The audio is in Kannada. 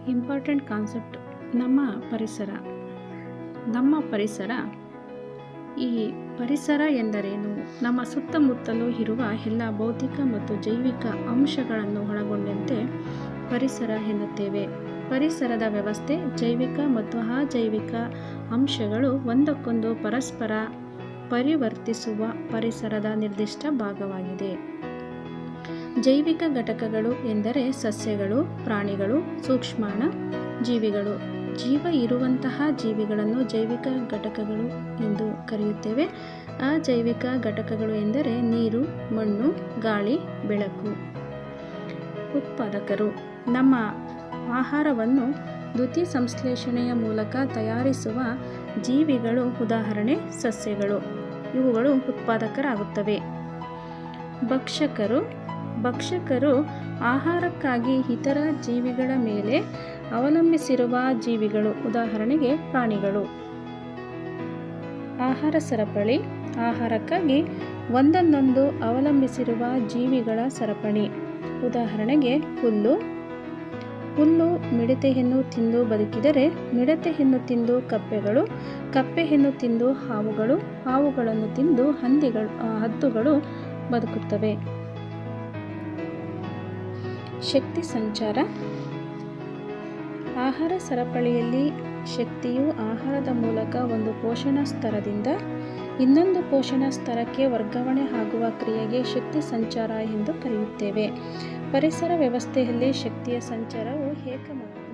ಇಂಪಾರ್ಟೆಂಟ್ ಕಾನ್ಸೆಪ್ಟ್ ನಮ್ಮ ಪರಿಸರ. ಈ ಪರಿಸರ ಎಂದರೇನು? ನಮ್ಮ ಸುತ್ತಮುತ್ತಲೂ ಇರುವ ಎಲ್ಲ ಭೌತಿಕ ಮತ್ತು ಜೈವಿಕ ಅಂಶಗಳನ್ನು ಒಳಗೊಂಡಂತೆ ಪರಿಸರ ಎನ್ನುತ್ತೇವೆ. ಪರಿಸರದ ವ್ಯವಸ್ಥೆ ಜೈವಿಕ ಮತ್ತು ಅಜೈವಿಕ ಅಂಶಗಳು ಒಂದಕ್ಕೊಂದು ಪರಸ್ಪರ ಪರಿವರ್ತಿಸುವ ಪರಿಸರದ ನಿರ್ದಿಷ್ಟ ಭಾಗವಾಗಿದೆ. ಜೈವಿಕ ಘಟಕಗಳು ಎಂದರೆ ಸಸ್ಯಗಳು, ಪ್ರಾಣಿಗಳು, ಸೂಕ್ಷ್ಮಾಣು ಜೀವಿಗಳು. ಜೀವ ಇರುವಂತಹ ಜೀವಿಗಳನ್ನು ಜೈವಿಕ ಘಟಕಗಳು ಎಂದು ಕರೆಯುತ್ತೇವೆ. ಅಜೈವಿಕ ಘಟಕಗಳು ಎಂದರೆ ನೀರು, ಮಣ್ಣು, ಗಾಳಿ, ಬೆಳಕು. ಉತ್ಪಾದಕರು ನಮ್ಮ ಆಹಾರವನ್ನು ದ್ಯುತಿ ಸಂಶ್ಲೇಷಣೆಯ ಮೂಲಕ ತಯಾರಿಸುವ ಜೀವಿಗಳು. ಉದಾಹರಣೆ ಸಸ್ಯಗಳು. ಇವುಗಳು ಉತ್ಪಾದಕರಾಗುತ್ತವೆ. ಭಕ್ಷಕರು ಆಹಾರಕ್ಕಾಗಿ ಇತರ ಜೀವಿಗಳ ಮೇಲೆ ಅವಲಂಬಿಸಿರುವ ಜೀವಿಗಳು. ಉದಾಹರಣೆಗೆ ಪ್ರಾಣಿಗಳು. ಆಹಾರ ಸರಪಳಿ ಆಹಾರಕ್ಕಾಗಿ ಒಂದನ್ನೊಂದು ಅವಲಂಬಿಸಿರುವ ಜೀವಿಗಳ ಸರಪಣಿ. ಉದಾಹರಣೆಗೆ ಹುಲ್ಲು ಮಿಡತೆಯನ್ನು ತಿಂದು ಬದುಕಿದರೆ, ಮಿಡತೆಯನ್ನು ತಿಂದು ಕಪ್ಪೆಗಳು, ಕಪ್ಪೆಯನ್ನು ತಿಂದು ಹಾವುಗಳನ್ನು ತಿಂದು ಹದ್ದುಗಳು ಬದುಕುತ್ತವೆ. ಶಕ್ತಿ ಸಂಚಾರ. ಆಹಾರ ಸರಪಳಿಯಲ್ಲಿ ಶಕ್ತಿಯು ಆಹಾರದ ಮೂಲಕ ಒಂದು ಪೋಷಣ ಸ್ತರದಿಂದ ಇನ್ನೊಂದು ಪೋಷಣ ಸ್ತರಕ್ಕೆ ವರ್ಗಾವಣೆ ಆಗುವ ಕ್ರಿಯೆಗೆ ಶಕ್ತಿ ಸಂಚಾರ ಎಂದು ಕರೆಯುತ್ತೇವೆ. ಪರಿಸರ ವ್ಯವಸ್ಥೆಯಲ್ಲಿ ಶಕ್ತಿಯ ಸಂಚಾರವು ಏಕಮುಖ